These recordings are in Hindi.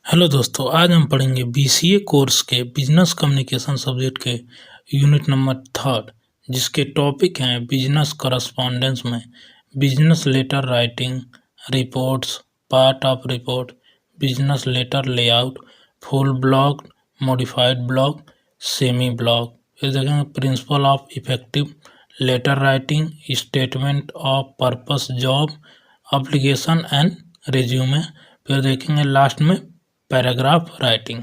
हेलो दोस्तों, आज हम पढ़ेंगे बीसीए कोर्स के बिजनेस कम्युनिकेशन सब्जेक्ट के यूनिट नंबर 3, जिसके टॉपिक हैं बिजनेस करस्पॉन्डेंस में business letter writing, reports, part of report, business letter layout, full block, modified block, semi block. फिर देखेंगे principle of effective letter writing, statement of purpose job application and resume. फिर देखेंगे लास्ट में पैराग्राफ राइटिंग।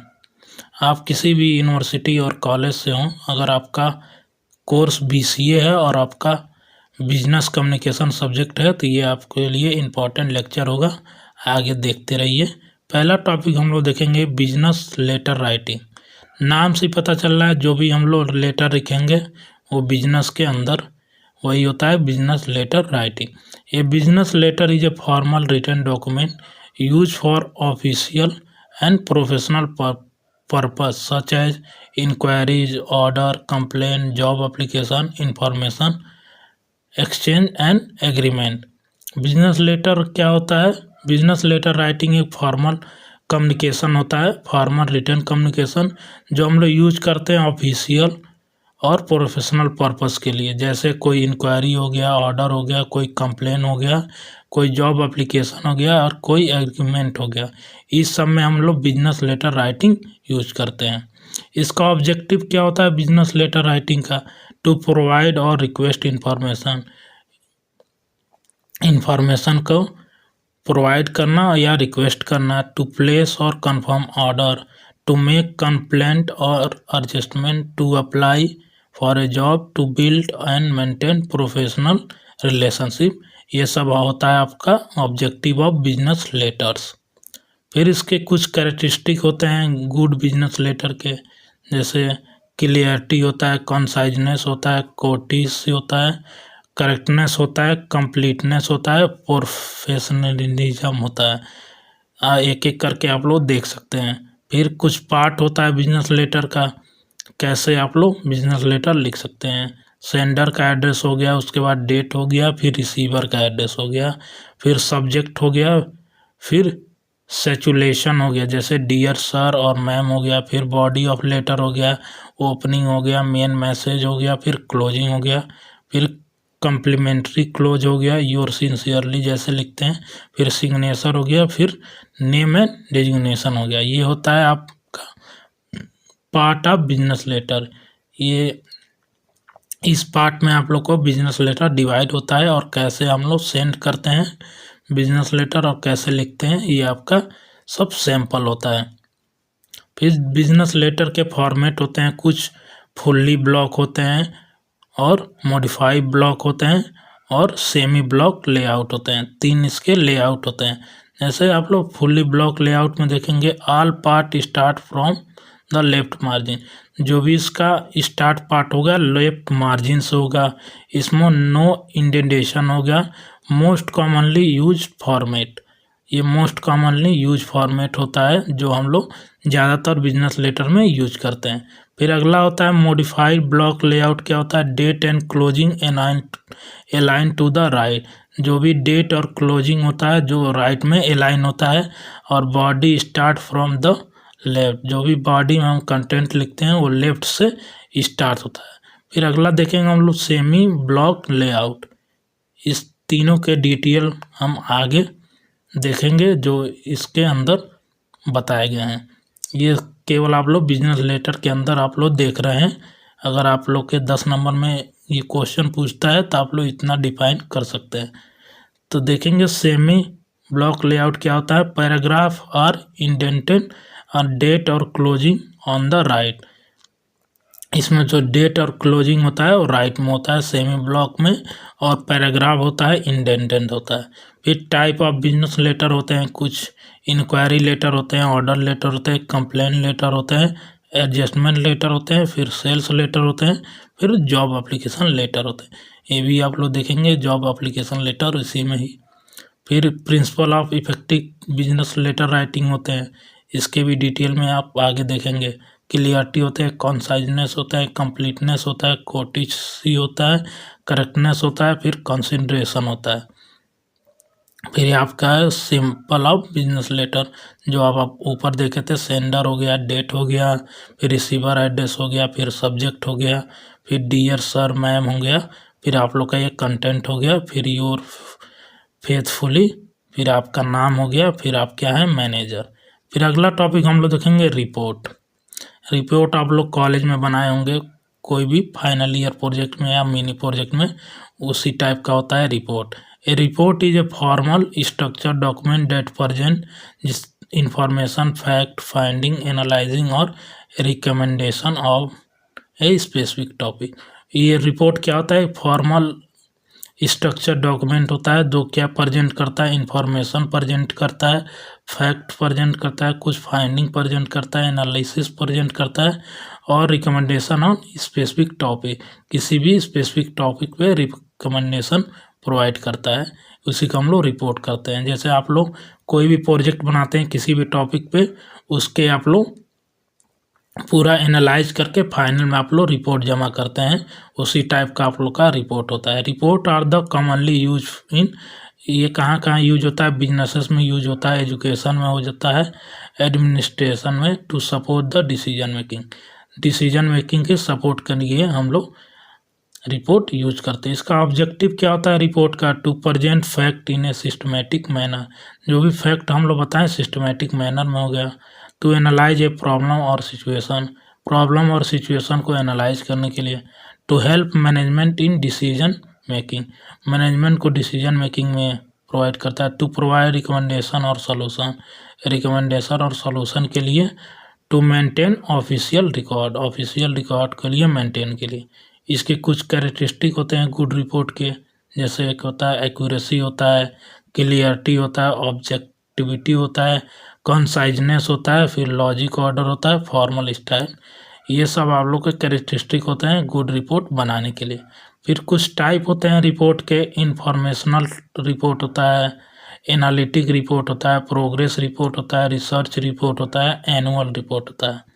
आप किसी भी यूनिवर्सिटी और कॉलेज से हों, अगर आपका कोर्स बीसीए है और आपका बिजनेस कम्युनिकेशन सब्जेक्ट है तो ये आपके लिए इम्पोर्टेंट लेक्चर होगा। आगे देखते रहिए। पहला टॉपिक हम लोग देखेंगे बिजनेस लेटर राइटिंग। नाम से पता चल रहा है जो भी हम लोग लेटर लिखेंगे वो बिजनेस के अंदर वही होता है business letter writing. A business letter is a formal written document use for official and professional purpose such as inquiries, order, complaint, job application, information exchange and agreement। Business letter क्या होता है? बिजनेस लेटर राइटिंग एक फॉर्मल कम्युनिकेशन होता है, फॉर्मल रिटन कम्युनिकेशन, जो हम लोग यूज करते हैं ऑफिशियल और प्रोफेशनल पर्पस के लिए। जैसे कोई इंक्वायरी हो गया, ऑर्डर हो गया, कोई कंप्लेन हो गया, कोई जॉब एप्लीकेशन हो गया और कोई एग्रीमेंट हो गया। इस सब में हम लोग बिजनेस लेटर राइटिंग यूज करते हैं। इसका ऑब्जेक्टिव क्या होता है बिजनेस लेटर राइटिंग का? टू प्रोवाइड और रिक्वेस्ट इंफॉर्मेशन को प्रोवाइड करना या रिक्वेस्ट करना, टू प्लेस और confirm order, to make complaint और adjustment, to apply for a job, to build and maintain professional relationship. ये सब होता है आपका ऑब्जेक्टिव ऑफ बिजनेस लेटर्स। फिर इसके कुछ कैरेक्टरिस्टिक होते हैं गुड बिजनेस लेटर के, जैसे क्लियरिटी होता है, कॉन्साइजनेस होता है, कोर्टेसी होता है, करेक्टनेस होता है, कंप्लीटनेस होता है, प्रोफेशनलिज्म होता है। एक एक करके आप लोग देख सकते हैं। फिर कुछ पार्ट होता है बिजनेस लेटर का, कैसे आप लोग बिजनेस लेटर लिख सकते हैं। सेंडर का एड्रेस हो गया, उसके बाद डेट हो गया, फिर रिसीवर का एड्रेस हो गया, फिर सब्जेक्ट हो गया, फिर सेचुलेशन हो गया जैसे डियर सर और मैम हो गया, फिर बॉडी ऑफ लेटर हो गया, ओपनिंग हो गया, मेन मैसेज हो गया, फिर क्लोजिंग हो गया, फिर कम्प्लीमेंट्री क्लोज हो गया, योर सिंसियरली जैसे लिखते हैं, फिर सिग्नेचर हो गया, फिर नेम एंड डेजिग्नेशन हो गया। ये होता है आपका पार्ट ऑफ बिजनेस लेटर। ये इस पार्ट में आप लोग को बिजनेस लेटर डिवाइड होता है और कैसे हम लोग सेंड करते हैं बिजनेस लेटर और कैसे लिखते हैं, ये आपका सब सैंपल होता है। फिर बिजनेस लेटर के फॉर्मेट होते हैं, कुछ फुल्ली ब्लॉक होते हैं और मॉडिफाइड ब्लॉक होते हैं और सेमी ब्लॉक लेआउट होते हैं। 3 इसके लेआउट होते हैं। जैसे आप लोग फुल्ली ब्लॉक लेआउट में देखेंगे, all part start from the left margin. जो भी इसका स्टार्ट पार्ट होगा लेफ्ट मार्जिन से होगा। इसमें नो इंडेंटेशन होगा। मोस्ट कॉमनली यूज फॉर्मेट, ये मोस्ट कॉमनली यूज फॉर्मेट होता है जो हम लोग ज़्यादातर बिजनेस लेटर में यूज करते हैं। फिर अगला होता है मॉडिफाइड ब्लॉक लेआउट। क्या होता है? Date and closing align to the right. जो भी डेट और क्लोजिंग होता है जो राइट में अलाइन होता है। और body start from the left, जो भी बॉडी में हम कंटेंट लिखते हैं वो लेफ्ट से स्टार्ट होता है। फिर अगला देखेंगे हम लोग सेमी ब्लॉक लेआउट। इस तीनों के डिटेल हम आगे देखेंगे जो इसके अंदर बताए गए हैं। ये केवल आप लोग बिजनेस लेटर के अंदर आप लोग देख रहे हैं। अगर आप लोग के 10 नंबर में ये क्वेश्चन पूछता है तो आप लोग इतना डिफाइन कर सकते हैं। तो देखेंगे सेमी ब्लॉक लेआउट क्या होता है। पैराग्राफ आर इंडेंटेड और डेट और क्लोजिंग ऑन द राइट। इसमें जो डेट और क्लोजिंग होता है वो राइट में होता है सेमी ब्लॉक में, और पैराग्राफ होता है इंडेंटेड होता है। फिर टाइप ऑफ बिजनेस लेटर होते हैं, कुछ इंक्वायरी लेटर होते हैं, ऑर्डर लेटर होते हैं, कंप्लेन लेटर होते हैं, एडजस्टमेंट लेटर होते हैं, फिर सेल्स लेटर होते हैं, फिर जॉब एप्लीकेशन लेटर होते हैं। ये भी आप लोग देखेंगे जॉब एप्लीकेशन लेटर इसी में ही। फिर principle of effective business letter writing होते हैं, इसके भी डिटेल में आप आगे देखेंगे। क्लियरिटी होता है, कॉन्साइजनेस होता है, कंप्लीटनेस होता है, कोर्टेसी होता है, करेक्टनेस होता है, फिर कंसिडरेशन होता है। फिर ये आपका सिंपल ऑफ बिजनेस लेटर, जो आप ऊपर देखे थे, सेंडर हो गया, डेट हो गया, फिर रिसीवर एड्रेस हो गया, फिर सब्जेक्ट हो गया, फिर डियर सर मैम हो गया, फिर आप लोग का ये कंटेंट हो गया, फिर योर फेथफुली, फिर आपका नाम हो गया, फिर आप क्या है मैनेजर। फिर अगला टॉपिक हम लोग देखेंगे रिपोर्ट। रिपोर्ट आप लोग कॉलेज में बनाए होंगे, कोई भी फाइनल ईयर प्रोजेक्ट में या मिनी प्रोजेक्ट में, उसी टाइप का होता है report. A report is a formal structure document that present जिस इंफॉर्मेशन, फैक्ट, फाइंडिंग, एनालाइजिंग और recommendation of a specific topic. ये रिपोर्ट क्या होता है? फॉर्मल स्ट्रक्चर डॉक्यूमेंट होता है जो क्या प्रेजेंट करता है, इंफॉर्मेशन प्रेजेंट करता है, फैक्ट प्रेजेंट करता है, कुछ फाइंडिंग प्रेजेंट करता है, एनालिसिस प्रेजेंट करता है और रिकमेंडेशन ऑन स्पेसिफिक टॉपिक, किसी भी स्पेसिफिक टॉपिक पे रिकमेंडेशन प्रोवाइड करता है, उसी को हम लोग रिपोर्ट करते हैं। जैसे आप लोग कोई भी प्रोजेक्ट बनाते हैं किसी भी टॉपिक पे, उसके आप लोग पूरा एनालाइज करके फाइनल में आप लोग रिपोर्ट जमा करते हैं, उसी टाइप का आप लोग का रिपोर्ट होता है। Report are the commonly use in, ये कहाँ कहाँ यूज होता है? बिजनेसेस में यूज होता है, एजुकेशन में हो जाता है, एडमिनिस्ट्रेशन में, to support the decision making, decision making के सपोर्ट के लिए हम लोग रिपोर्ट यूज करते हैं। इसका ऑब्जेक्टिव क्या होता है रिपोर्ट का? To present fact in a systematic manner, जो भी फैक्ट हम लोग बताएं सिस्टमेटिक मैनर में हो गया। टू एनालाइज ए प्रॉब्लम और सिचुएशन, प्रॉब्लम और सिचुएशन को एनालाइज करने के लिए। To help management in decision making, management को डिसीजन मेकिंग में प्रोवाइड करता है। टू प्रोवाइड रिकमेंडेशन और सोल्यूशन, रिकमेंडेशन और सोल्यूशन के लिए। To maintain official record, official record के लिए, मेंटेन के लिए। इसके कुछ कैरेक्टरिस्टिक होते हैं गुड रिपोर्ट के, जैसे एक होता है एक्यूरेसी होता है, क्लियरिटी होता है, ऑब्जेक्टिविटी होता है, कंसाइजनेस होता है, फिर लॉजिक ऑर्डर होता है, फॉर्मल स्टाइल। ये सब आप लोग के कैरेक्टरिस्टिक होते हैं गुड रिपोर्ट बनाने के लिए। फिर कुछ टाइप होते हैं रिपोर्ट के, इंफॉर्मेशनल रिपोर्ट होता है, एनालिटिक रिपोर्ट होता है, प्रोग्रेस रिपोर्ट होता है, रिसर्च रिपोर्ट होता है, एनुअल रिपोर्ट होता है।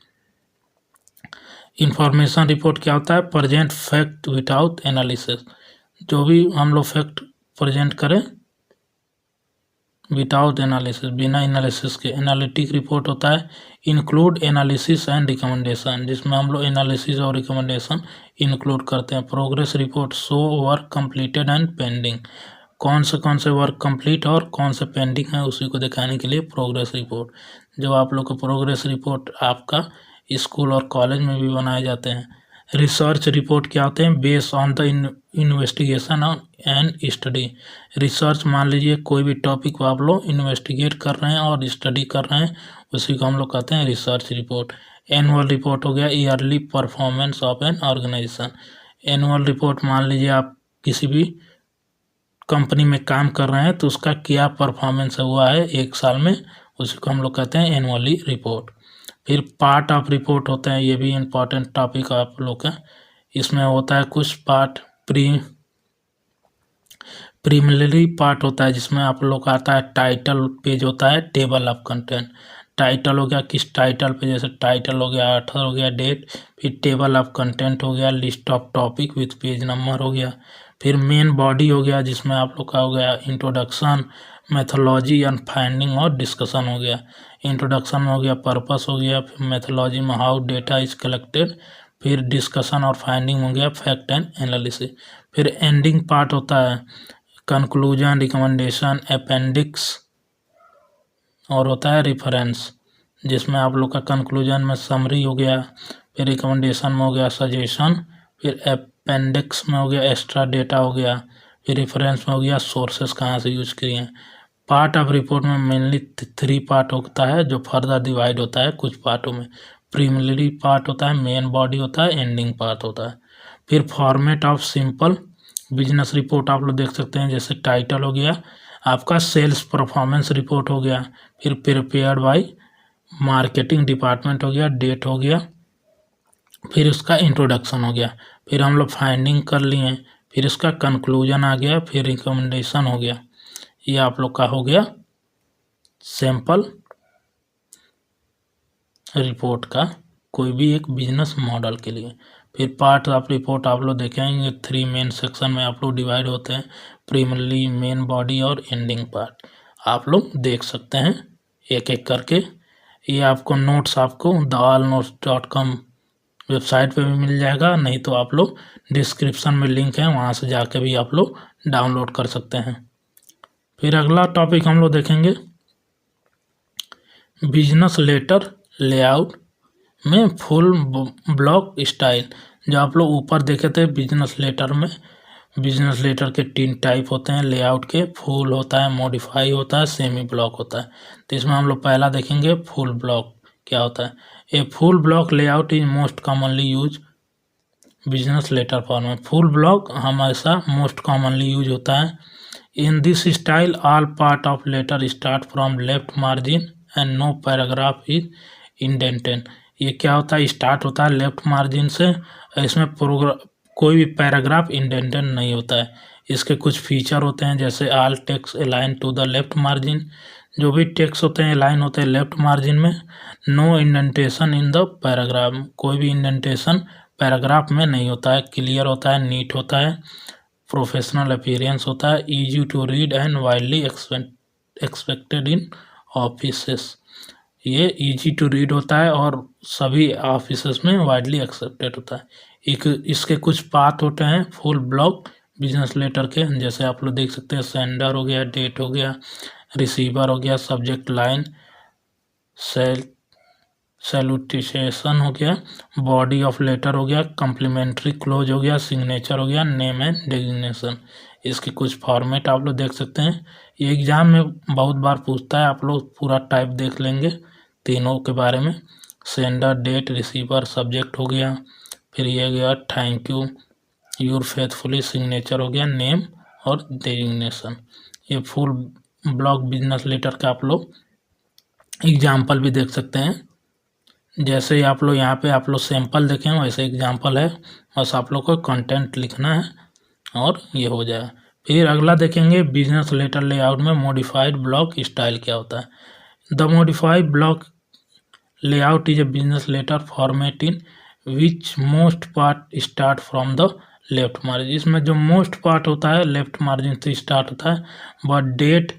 इंफॉर्मेशन रिपोर्ट क्या होता है? प्रेजेंट फैक्ट विदाउट एनालिसिस, जो भी हम लोग फैक्ट प्रेजेंट करें विदाउट एनालिसिस, बिना एनालिसिस के। एनालिटिक रिपोर्ट होता है इंक्लूड एनालिसिस एंड रिकमेंडेशन, जिसमें हम लोग एनालिसिस और रिकमेंडेशन इंक्लूड करते हैं। Progress report show work completed and pending, कौन से वर्क कंप्लीट और कौन से पेंडिंग है उसी को दिखाने के लिए प्रोग्रेस रिपोर्ट। जो आप लोग को प्रोग्रेस रिपोर्ट आपका स्कूल और कॉलेज में भी बनाए जाते हैं। रिसर्च रिपोर्ट क्या होते हैं? Based on the investigation and study, research मान लीजिए कोई भी टॉपिक को आप लोग इन्वेस्टिगेट कर रहे हैं और स्टडी कर रहे हैं, उसी को हम लोग कहते हैं रिसर्च रिपोर्ट। एनुअल रिपोर्ट हो गया yearly performance of an organisation, annual report मान लीजिए आप किसी भी कंपनी में काम कर रहे हैं तो उसका क्या परफॉर्मेंस हुआ है एक साल में, उसी को हम लोग कहते हैं एनुअली रिपोर्ट। फिर पार्ट ऑफ रिपोर्ट होते हैं, ये भी इम्पॉर्टेंट टॉपिक आप लोग का। इसमें होता है कुछ पार्ट, प्रीलिमिनरी पार्ट होता है जिसमें आप लोग का आता है टाइटल पेज होता है, टेबल ऑफ कंटेंट, टाइटल हो गया किस टाइटल पे, जैसे टाइटल हो गया, ऑथर हो गया, डेट। फिर टेबल ऑफ कंटेंट हो गया, list of topic with page number हो गया। फिर मेन बॉडी हो गया जिसमें आप लोग का हो गया इंट्रोडक्शन, मेथोलॉजी एंड फाइंडिंग और डिस्कशन हो गया। इंट्रोडक्शन में हो गया पर्पस हो गया, फिर मेथोलॉजी में हाउ डेटा इज कलेक्टेड, फिर डिस्कशन और फाइंडिंग हो गया फैक्ट एंड एनालिसिस। फिर एंडिंग पार्ट होता है कंक्लूजन, रिकमेंडेशन, अपेंडिक्स और होता है रेफरेंस, जिसमें आप लोग का कंक्लूजन में समरी हो गया, फिर रिकमेंडेशन में हो गया सजेशन, फिर अपेंडिक्स में हो गया एक्स्ट्रा डेटा हो गया, फिर रेफरेंस में हो गया सोर्सेस कहाँ से यूज किए हैं। पार्ट ऑफ रिपोर्ट में मेनली 3 पार्ट होता है जो फर्दर डिवाइड होता है कुछ पार्टों में। प्रीलिमिनरी पार्ट होता है, मेन बॉडी होता है, एंडिंग पार्ट होता है। फिर format of simple business report आप लोग देख सकते हैं, जैसे टाइटल हो गया आपका सेल्स परफॉर्मेंस रिपोर्ट हो गया, फिर प्रिपेयर्ड बाय मार्केटिंग डिपार्टमेंट हो गया, डेट हो गया, फिर उसका इंट्रोडक्शन हो गया, फिर हम लोग फाइंडिंग कर लिए, फिर इसका कंक्लूजन आ गया, फिर रिकमेंडेशन हो गया। ये आप लोग का हो गया सैंपल रिपोर्ट का कोई भी एक बिजनेस मॉडल के लिए। फिर पार्ट ऑफ रिपोर्ट आप लोग देखेंगे 3 मेन सेक्शन में आप लोग डिवाइड होते हैं, प्रीमिनरी, मेन बॉडी और एंडिंग पार्ट। आप लोग देख सकते हैं एक एक करके। ये आपको नोट्स आपको theallnotes.com वेबसाइट पे भी मिल जाएगा, नहीं तो आप लोग डिस्क्रिप्शन में लिंक है, वहाँ से जाके भी आप लोग डाउनलोड कर सकते हैं। फिर अगला टॉपिक हम लोग देखेंगे बिजनेस लेटर लेआउट में फुल ब्लॉक स्टाइल। जो आप लोग ऊपर देखे थे बिजनेस लेटर में, बिजनेस लेटर के 3 टाइप होते हैं लेआउट के, फुल होता है, मॉडिफाई होता है, सेमी ब्लॉक होता है। तो इसमें हम लोग पहला देखेंगे फुल ब्लॉक क्या होता है। A full block layout is most commonly use business letter form में। फुल ब्लॉक हमेशा मोस्ट कॉमनली यूज होता है। In this style all part of letter start from left margin and no paragraph is indented. ये क्या होता है, स्टार्ट होता है लेफ्ट मार्जिन से, इसमें कोई भी पैराग्राफ इंडेंटेड नहीं होता है। इसके कुछ फीचर होते हैं जैसे all text align to the left margin, जो भी टेक्स्ट होते हैं अलाइन होते हैं लेफ्ट मार्जिन में। No indentation in the paragraph, कोई भी इंडेंटेशन पैराग्राफ में नहीं होता है। क्लियर होता है, नीट होता है, प्रोफेशनल अपीयरेंस होता है, easy to read and widely expected in offices. ये इजी टू रीड होता है और सभी ऑफिसेस में वाइडली एक्सेप्टेड होता है। इसके कुछ पार्ट होते हैं फुल ब्लॉक बिजनेस लेटर के, जैसे आप लोग देख सकते हैं सेंडर हो गया, डेट हो गया, रिसीवर हो गया, सब्जेक्ट लाइन, सैल्यूटेशन हो गया, बॉडी ऑफ लेटर हो गया, कम्प्लीमेंट्री क्लोज हो गया, सिग्नेचर हो गया, नेम एंड डेजिग्नेशन। इसके कुछ फॉर्मेट आप लोग देख सकते हैं। ये एग्जाम में बहुत बार पूछता है, आप लोग पूरा टाइप देख लेंगे तीनों के बारे में। सेंडर, डेट, रिसीवर, सब्जेक्ट हो गया, फिर ये गया thank you, your faithfully, signature हो गया, नेम और डेजिग्नेशन। ये फुल ब्लॉक बिजनेस लेटर का आप लोग एग्जाम्पल भी देख सकते हैं। जैसे आप लोग यहाँ पे आप लोग सैंपल देखें वैसे एग्जाम्पल है, बस आप लोग को कंटेंट लिखना है और ये हो जाए। फिर अगला देखेंगे बिजनेस लेटर लेआउट में मॉडिफाइड ब्लॉक स्टाइल क्या होता है। The modified block layout is a business letter format in which most part start from the left margin. इसमें जो मोस्ट पार्ट होता है लेफ्ट मार्जिन से स्टार्ट होता है, but date,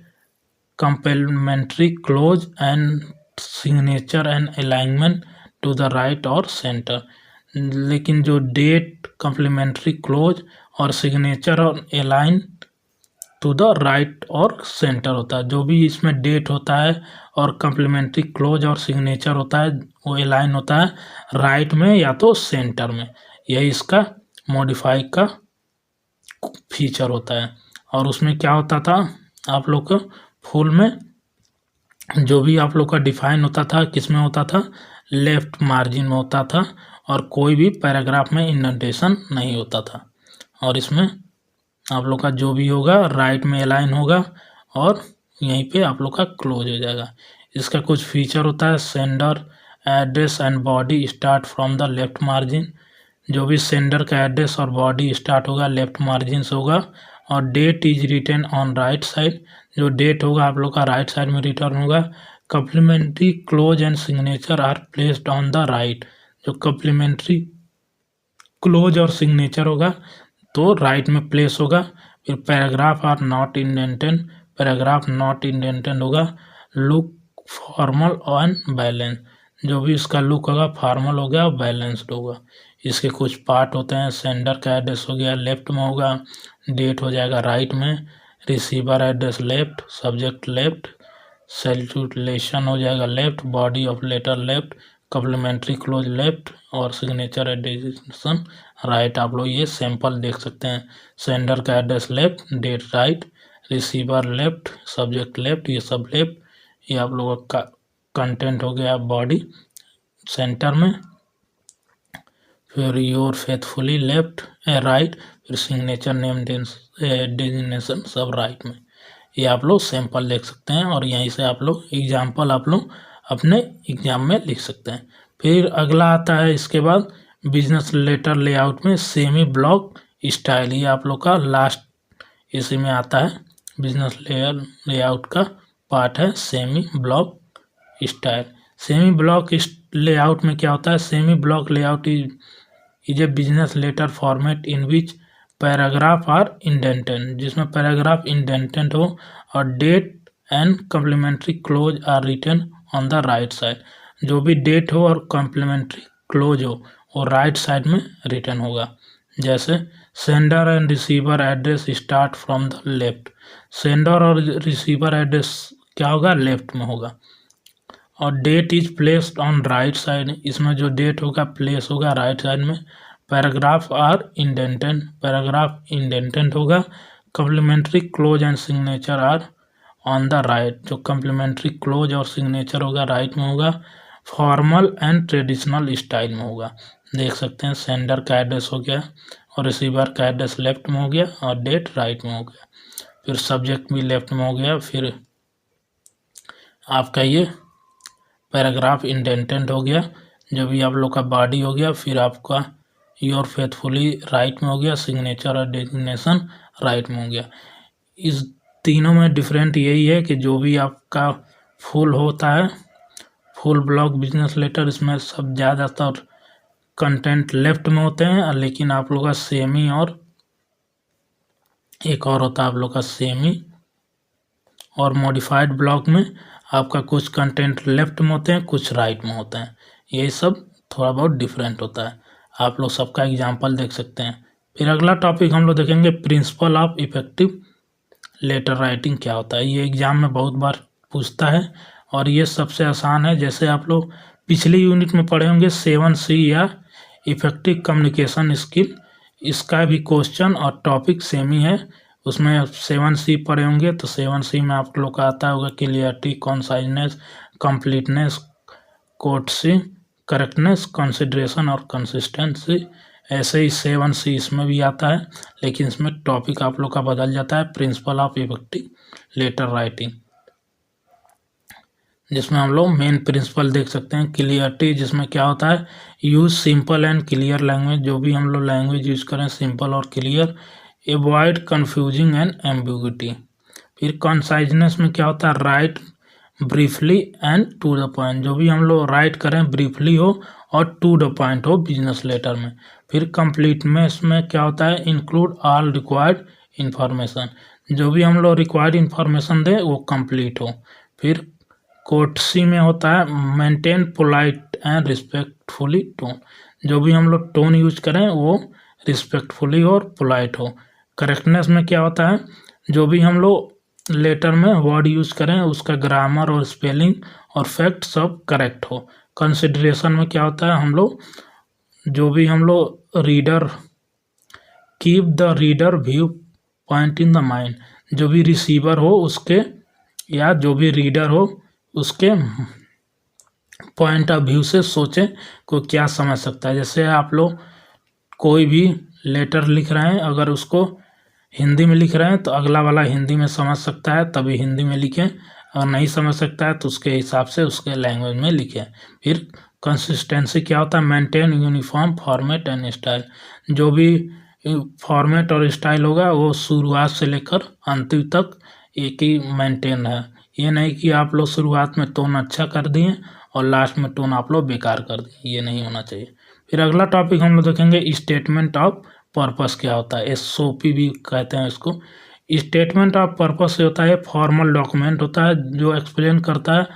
complimentary close and signature and alignment to the right और सेंटर। लेकिन जो डेट, कंप्लीमेंट्री क्लोज और सिग्नेचर और अलाइन टू द राइट और सेंटर होता है। जो भी इसमें डेट होता है और कंप्लीमेंट्री क्लोज और सिग्नेचर होता है वो अलाइन होता है राइट में या तो सेंटर में। यही इसका मॉडिफाई का फीचर होता है। और उसमें क्या होता था आप लोग को फुल में जो भी आप लोग का डिफाइन होता था किस में होता था, लेफ्ट मार्जिन में होता था और कोई भी पैराग्राफ में इंडेंटेशन नहीं होता था। और इसमें आप लोग का जो भी होगा राइट में अलाइन होगा और यहीं पे आप लोग का क्लोज हो जाएगा। इसका कुछ फीचर होता है sender, address and body start from the left margin. जो भी सेंडर का एड्रेस और बॉडी स्टार्ट होगा लेफ्ट मार्जिन से होगा। और date is written on right side, जो डेट होगा आप लोग का राइट साइड में रिटर्न होगा। Complimentary close and signature are placed on the right, जो कम्प्लीमेंट्री क्लोज और सिग्नेचर होगा तो राइट में प्लेस होगा। फिर paragraph are not indented, paragraph not indented होगा। लुक फॉर्मल एंड बैलेंस, जो भी इसका लुक होगा फॉर्मल हो गया और बैलेंस्ड होगा। इसके कुछ पार्ट होते हैं, सेंडर का एड्रेस हो गया लेफ्ट में होगा, डेट हो जाएगा राइट में, receiver address left, subject left, salutation हो जाएगा left, body of letter left, complimentary close left और सिग्नेचर एडिशन राइट। आप लोग ये सैंपल देख सकते हैं। सेंडर का address left, date right, receiver left, subject left, ये सब लेफ्ट। ये आप लोगों का कंटेंट हो गया बॉडी सेंटर में, फिर योर फेथफुली लेफ्ट राइट, फिर सिग्नेचर, नेम, डेजिग्नेशन सब राइट में। ये आप लोग सैंपल देख सकते हैं और यहीं से आप लोग एग्जाम्पल आप लोग अपने एग्जाम में लिख सकते हैं। फिर अगला आता है इसके बाद बिजनेस लेटर लेआउट में सेमी ब्लॉक स्टाइल। ये आप लोग का लास्ट इसी में आता है, बिजनेस लेआउट का पार्ट है semi block style. Semi block layout में क्या होता है, semi block layout is a business letter format in which paragraph are indented, जिसमें पैराग्राफ इंडेंटेड हो और date and complimentary close are written on the right side. जो भी डेट हो और कम्प्लीमेंट्री क्लोज हो वो राइट साइड में रिटन होगा। जैसे sender and receiver address start from the left, sender और रिसीवर एड्रेस क्या होगा, लेफ्ट में होगा। और date is placed on right side, इसमें जो डेट होगा प्लेस होगा राइट साइड में। Paragraph are indented, paragraph indented होगा। Complimentary close and signature are on the right, जो कम्प्लीमेंट्री क्लोज और सिग्नेचर होगा राइट में होगा। फॉर्मल एंड ट्रेडिशनल स्टाइल में होगा। देख सकते हैं सेंडर का एड्रेस हो गया और रिसीवर का एड्रेस लेफ्ट में हो गया और डेट राइट में हो गया। फिर सब्जेक्ट भी लेफ्ट में हो गया। फिर आपका ये पैराग्राफ इंडेंटेड हो गया, जो भी आप लोग का बॉडी हो गया। फिर आपका योर फेथफुली राइट में हो गया, सिग्नेचर और डेजिग्नेशन राइट में हो गया। इस तीनों में डिफरेंट यही है कि जो भी आपका फुल होता है, फुल ब्लॉक बिजनेस लेटर, इसमें सब ज़्यादातर कंटेंट लेफ्ट में होते हैं, लेकिन आप लोग का सेमी और एक और होता है आप लोग का सेमी और मॉडिफाइड ब्लॉक में आपका कुछ कंटेंट लेफ्ट में होते हैं, कुछ राइट में होते हैं। यही सब थोड़ा बहुत डिफरेंट होता है। आप लोग सबका एग्जांपल देख सकते हैं। फिर अगला टॉपिक हम लोग देखेंगे principle of effective letter writing क्या होता है। ये एग्जाम में बहुत बार पूछता है और ये सबसे आसान है। जैसे आप लोग पिछली यूनिट में पढ़े होंगे 7C या इफेक्टिव कम्युनिकेशन स्किल, इसका भी क्वेश्चन और टॉपिक सेम ही है। उसमें 7C पढ़े होंगे तो 7C में आप लोग का आता होगा क्लियरिटी, कॉन्साइजनेस, कंप्लीटनेस, कोर्टसी, करेक्टनेस, कंसिडरेशन और कंसिस्टेंसी। ऐसे ही 7C इसमें भी आता है, लेकिन इसमें टॉपिक आप लोग का बदल जाता है। Principle of effective letter writing, जिसमें हम लोग मेन प्रिंसिपल देख सकते हैं। क्लियरिटी, जिसमें क्या होता है, use simple and clear language, जो भी हम लोग लैंग्वेज यूज करें सिंपल और clear. Avoid confusing and ambiguity. फिर कंसाइजनेस में क्या होता है, write briefly and to the point, जो भी हम लोग राइट करें ब्रीफली हो और टू द पॉइंट हो बिजनेस लेटर में। फिर कंप्लीटनेस में क्या होता है, इंक्लूड ऑल रिक्वायर्ड इंफॉर्मेशन, जो भी हम लोग रिक्वायर्ड इंफॉर्मेशन दें वो कंप्लीट हो। फिर कोर्टसी में होता है maintain polite and respectfully tone, जो भी हम लोग टोन यूज करें वो रिस्पेक्टफुली और पोलाइट हो। करेक्टनेस में क्या होता है, जो भी हम लोग लेटर में वर्ड यूज करें उसका ग्रामर और स्पेलिंग और फैक्ट सब करेक्ट हो। कंसिडरेशन में क्या होता है, हम लोग जो भी हम लोग reader, keep the reader view point in the mind, जो भी रिसीवर हो उसके या जो भी रीडर हो उसके पॉइंट ऑफ व्यू से सोचें को क्या समझ सकता है। जैसे आप लोग कोई भी लेटर लिख रहे हैं, अगर उसको हिंदी में लिख रहे हैं तो अगला वाला हिंदी में समझ सकता है तभी हिंदी में लिखें, और नहीं समझ सकता है तो उसके हिसाब से उसके लैंग्वेज में लिखें। फिर कंसिस्टेंसी क्या होता है, maintain uniform format and style, जो भी फॉर्मेट और स्टाइल होगा वो शुरुआत से लेकर अंतिम तक एक ही मेंटेन है। ये नहीं कि आप लोग शुरुआत में टोन अच्छा कर दिए और लास्ट में टोन आप लोग बेकार कर दिए, ये नहीं होना चाहिए। फिर अगला टॉपिक हम लोग देखेंगे स्टेटमेंट ऑफ पर्पस क्या होता है, SOP भी कहते हैं इसको। स्टेटमेंट ऑफ पर्पस से होता है फॉर्मल डॉक्यूमेंट होता है जो एक्सप्लेन करता है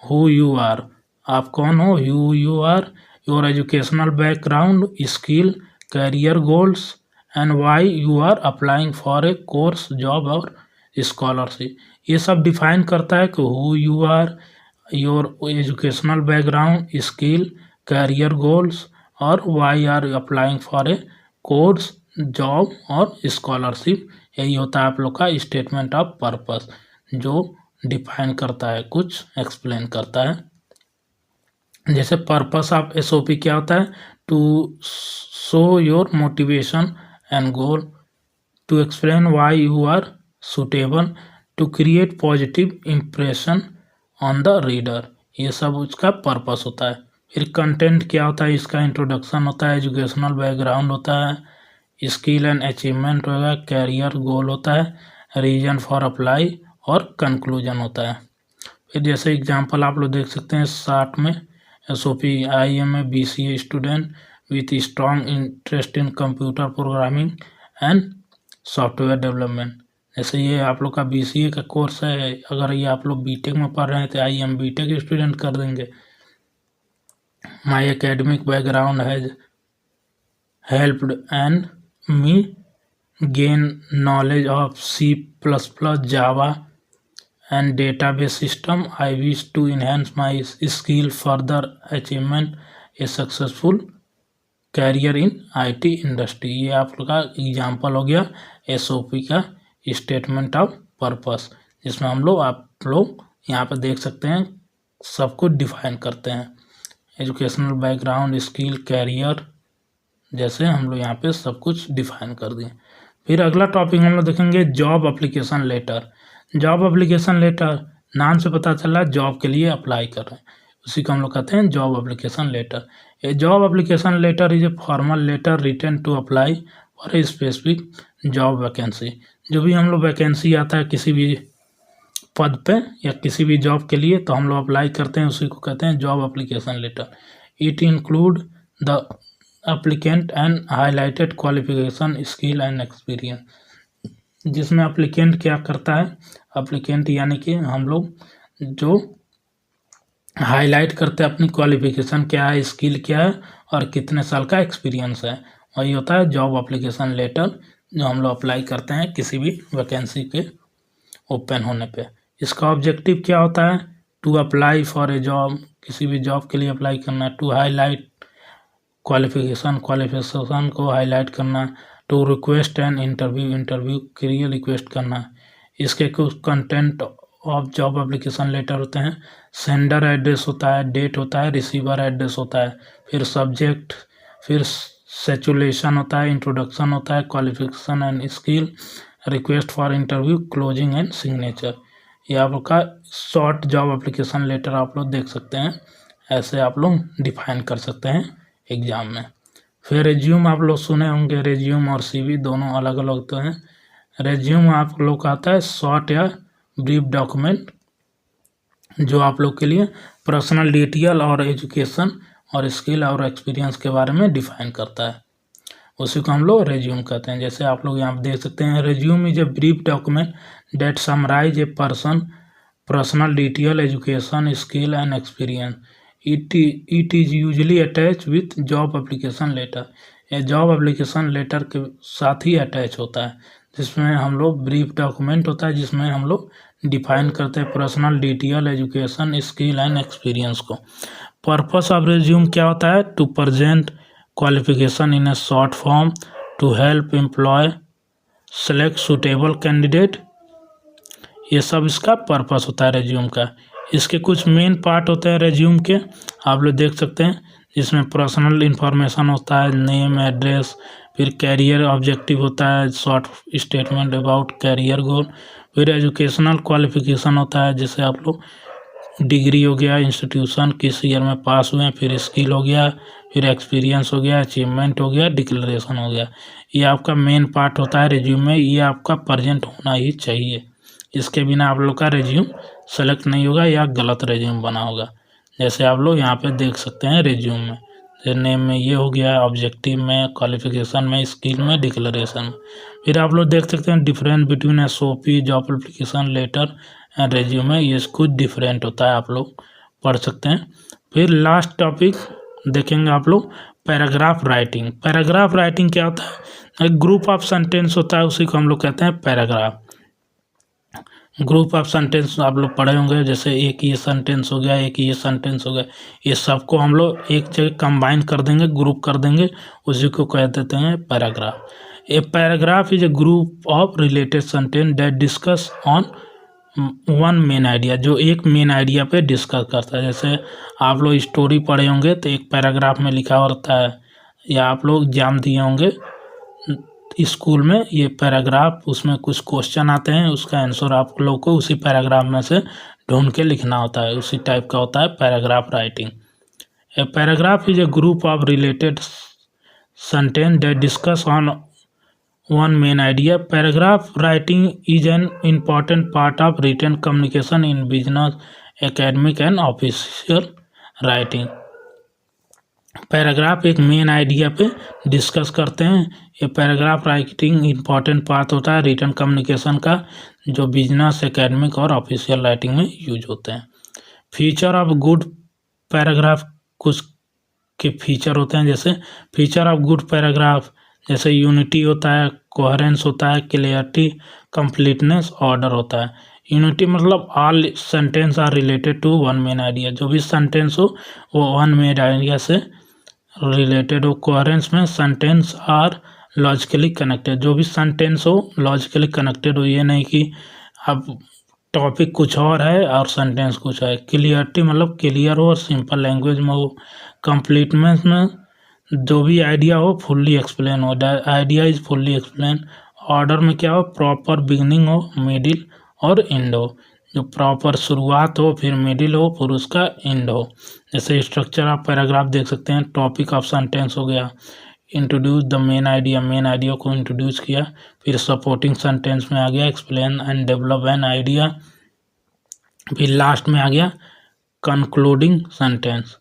हु यू आर, आप कौन हो, who you are, your educational background, skill, career goals and why you are applying for a course, job और स्कॉलरशिप। ये सब डिफाइन करता है कि who you are, your educational background, skill, career goals और why are applying for a course, job और स्कॉलरशिप। यही होता है आप लोग का स्टेटमेंट ऑफ पर्पस, जो डिफाइन करता है, कुछ एक्सप्लेन करता है। जैसे पर्पस ऑफ SOP क्या होता है, to show your motivation and goal, to explain why you are suitable, to create positive impression on the reader, ये सब उसका पर्पस होता है। फिर कंटेंट क्या होता है, इसका इंट्रोडक्शन होता है, एजुकेशनल बैकग्राउंड होता है, स्किल एंड अचीवमेंट होगा, कैरियर गोल होता है, रीजन फॉर अप्लाई और कंक्लूजन होता है। फिर जैसे एग्जांपल आप लोग देख सकते हैं 60 में SOP, I am a BCA student, with strong interest in computer programming and software development. जैसे ये आप लोग का BCA का कोर्स है, अगर ये आप लोग बीटेक में पढ़ रहे हैं तो आइए हम बीटेक स्टूडेंट कर देंगे। My academic background has helped and me gain knowledge of C++, Java and database system. I wish to enhance my skill further achievement a successful career in IT industry। ये आप लोग का एग्जाम्पल हो गया SOP का स्टेटमेंट ऑफ पर्पस, जिसमें हम लोग आप लोग यहाँ पे देख सकते हैं सब कुछ डिफाइन करते हैं। एजुकेशनल बैकग्राउंड, स्किल, कैरियर, जैसे हम लोग यहाँ पे सब कुछ डिफाइन कर दिए। फिर अगला टॉपिक हम लोग देखेंगे job application letter. Job application letter, नाम से पता चल रहा है जॉब के लिए अप्लाई कर रहे हैं, उसी को हम लोग कहते हैं job application letter. A job application letter is a formal letter written to apply for a specific job vacancy. जो भी हम लोग वैकेंसी आता है किसी भी पद पे या किसी भी जॉब के लिए, तो हम लोग अप्लाई करते हैं, उसी को कहते हैं job application letter. It include the applicant and highlighted qualification, skill and experience. जिसमें एप्लीकेंट क्या करता है, एप्लीकेंट यानी कि हम लोग जो हाईलाइट करते हैं अपनी क्वालिफिकेशन क्या है, स्किल क्या है और कितने साल का एक्सपीरियंस है, वही होता है जॉब एप्लीकेशन लेटर, जो हम लोग अप्लाई करते हैं किसी भी वैकेंसी के ओपन होने पे। इसका ऑब्जेक्टिव क्या होता है, to apply for a job, किसी भी जॉब के लिए अप्लाई करना, टू हाईलाइट क्वालिफिकेशन को हाईलाइट करना, टू रिक्वेस्ट एंड इंटरव्यू के लिए रिक्वेस्ट करना। इसके कुछ content of job application letter होते हैं, सेंडर एड्रेस होता है, डेट होता है, रिसीवर एड्रेस होता है, फिर सब्जेक्ट, फिर सैचुरेशन होता है, इंट्रोडक्शन होता है, qualification and skill, request for interview, closing and signature. ये आप लोग का शॉर्ट जॉब एप्लीकेशन लेटर आप लोग देख सकते हैं, ऐसे आप लोग डिफाइन कर सकते हैं एग्जाम में। फिर रेज्यूम आप लोग सुने होंगे, रेज्यूम और CV दोनों अलग अलग होते हैं। रेज्यूम आप लोग का आता है शॉर्ट या ब्रीफ डॉक्यूमेंट, जो आप लोग के लिए पर्सनल डिटेल और एजुकेशन और स्किल और एक्सपीरियंस के बारे में डिफाइन करता है, उसी को हम लोग रेज्यूम कहते हैं। जैसे आप लोग यहाँ पर देख सकते हैं, resume is a brief document that summarize a personal detail, education, skill and experience. It is usually attached with job application letter। ये जॉब एप्लीकेशन लेटर के साथ ही अटैच होता है, जिसमें हम लोग ब्रीफ डॉक्यूमेंट होता है, जिसमें हम लोग डिफाइन करते हैं personal detail, education, skill and experience को। पर्पस ऑफ रेज्यूम क्या होता है, to present qualification in a short form, to help employ select suitable candidate. ये सब इसका पर्पस होता है रेज्यूम का। इसके कुछ मेन पार्ट होते हैं रेज्यूम के, आप लोग देख सकते हैं, जिसमें पर्सनल इन्फॉर्मेशन होता है, नेम, एड्रेस, फिर कैरियर ऑब्जेक्टिव होता है, शॉर्ट स्टेटमेंट अबाउट कैरियर गोल, फिर एजुकेशनल क्वालिफिकेशन होता है, जैसे आप लोग डिग्री हो गया, इंस्टीट्यूशन किस ईयर में पास हुए हैं, फिर स्किल हो गया, फिर एक्सपीरियंस हो गया, अचीवमेंट हो गया, डिक्लेरेशन हो गया। ये आपका मेन पार्ट होता है रेज्यूम में, ये आपका प्रेजेंट होना ही चाहिए, इसके बिना आप लोग का रेज्यूम सेलेक्ट नहीं होगा या गलत रेज्यूम बना होगा। जैसे आप लोग यहाँ पे देख सकते हैं रेज्यूम में, नेम में ये हो गया, ऑब्जेक्टिव में, क्वालिफिकेशन में, स्किल में, डिक्लेरेशन में। फिर आप लोग देख सकते हैं difference between SOP, job application letter and resume में, ये कुछ डिफरेंट होता है, आप लोग पढ़ सकते हैं। फिर लास्ट टॉपिक देखेंगे आप लोग पैराग्राफ राइटिंग। पैराग्राफ राइटिंग क्या होता है, एक ग्रुप ऑफ सेंटेंस होता है, उसी को हम लोग कहते हैं पैराग्राफ। ग्रुप ऑफ सेंटेंस आप लोग पढ़े होंगे, जैसे एक ये सेंटेंस हो गया, एक ये सेंटेंस हो गया, ये सबको हम लोग एक जगह कंबाइन कर देंगे, ग्रुप कर देंगे, उसी को कह देते हैं paragraph. A paragraph is a group of related sentence that discuss on one main idea, जो एक मेन आइडिया पे डिस्कस करता है। जैसे आप लोग स्टोरी पढ़े होंगे तो एक पैराग्राफ में लिखा होता है, या आप लोग एग्जाम दिए होंगे स्कूल में, ये पैराग्राफ, उसमें कुछ क्वेश्चन आते हैं, उसका आंसर आप लोग को उसी पैराग्राफ में से ढूंढ के लिखना होता है, उसी टाइप का होता है paragraph writing. A paragraph is a group of related sentence that discuss on one main idea. Paragraph writing is an important part of written communication in business, academic and official writing. Paragraph एक मेन आइडिया पे डिस्कस करते हैं। ये पैराग्राफ राइटिंग इम्पॉर्टेंट पार्ट होता है रिटन कम्युनिकेशन का, जो बिजनेस, एकेडमिक और ऑफिशियल राइटिंग में यूज होते हैं। फीचर ऑफ गुड पैराग्राफ, कुछ के फीचर होते हैं, जैसे फीचर ऑफ गुड पैराग्राफ जैसे यूनिटी होता है, कोहेरेंस होता है, क्लियरिटी, कंप्लीटनेस, ऑर्डर होता है। यूनिटी मतलब all sentence are related to one main idea, जो भी सेंटेंस हो वो वन मेन आइडिया से रिलेटेड हो। कोहेरेंस में सेंटेंस आर लॉजिकली कनेक्टेड, जो भी सेंटेंस हो लॉजिकली कनेक्टेड हो, ये नहीं कि अब टॉपिक कुछ और है और सेंटेंस कुछ है। क्लियरिटी मतलब क्लियर हो और सिंपल लैंग्वेज में हो। कंप्लीटनेस में जो भी आइडिया हो फुल्ली एक्सप्लेन हो, idea is fully explain. Order में क्या हो, प्रॉपर बिगनिंग हो, मिडिल और एंड हो, जो प्रॉपर शुरुआत हो, फिर मिडिल हो, फिर उसका एंड हो। जैसे स्ट्रक्चर आप पैराग्राफ देख सकते हैं, टॉपिक ऑफ सेंटेंस हो गया, introduce the main idea, main idea को इंट्रोड्यूस किया, फिर सपोर्टिंग सेंटेंस में आ गया explain and develop an idea, फिर लास्ट में आ गया कंक्लूडिंग सेंटेंस,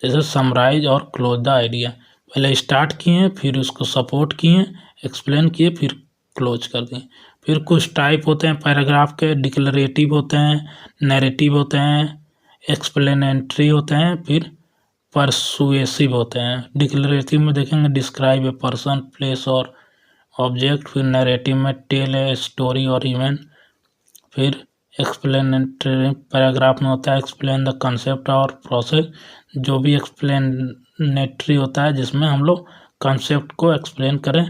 जैसे समराइज और क्लोज द आइडिया। पहले स्टार्ट किए, फिर उसको सपोर्ट किए, एक्सप्लेन किए, फिर क्लोज कर दिए। फिर कुछ टाइप होते हैं पैराग्राफ के, डिक्लरेटिव होते हैं, नैरेटिव होते हैं, एक्सप्लेनेटरी होते हैं, फिर परसुएसिव होते हैं। डिक्लरेटिव में देखेंगे डिस्क्राइब ए पर्सन, प्लेस और ऑब्जेक्ट, फिर नैरेटिव में टेल ए स्टोरी और इवेंट, फिर एक्सप्लेनेटरी पैराग्राफ में होता है एक्सप्लेन द कंसेप्ट और प्रोसेस, जो भी एक्सप्लेनेटरी होता है जिसमें हम लोग कंसेप्ट को एक्सप्लेन करें।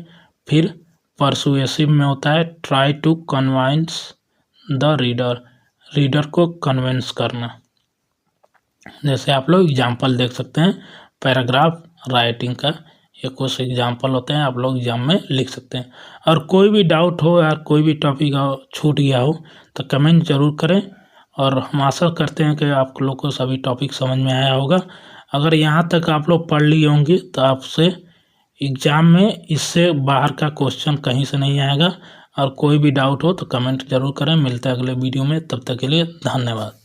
फिर परसुएसिव में होता है try to convince the reader, reader को कन्विंस करना। जैसे आप लोग एग्जाम्पल देख सकते हैं पैराग्राफ राइटिंग का, ये कुछ एग्जाम्पल होते हैं, आप लोग एग्जाम में लिख सकते हैं। और कोई भी डाउट हो या कोई भी टॉपिक छूट गया हो तो कमेंट जरूर करें, और हम आशा करते हैं कि आप लोग को सभी टॉपिक समझ में आया होगा। अगर यहाँ तक आप लोग पढ़ लिए होंगे तो आपसे एग्ज़ाम में इससे बाहर का क्वेश्चन कहीं से नहीं आएगा। और कोई भी डाउट हो तो कमेंट जरूर करें। मिलते हैं अगले वीडियो में, तब तक के लिए धन्यवाद।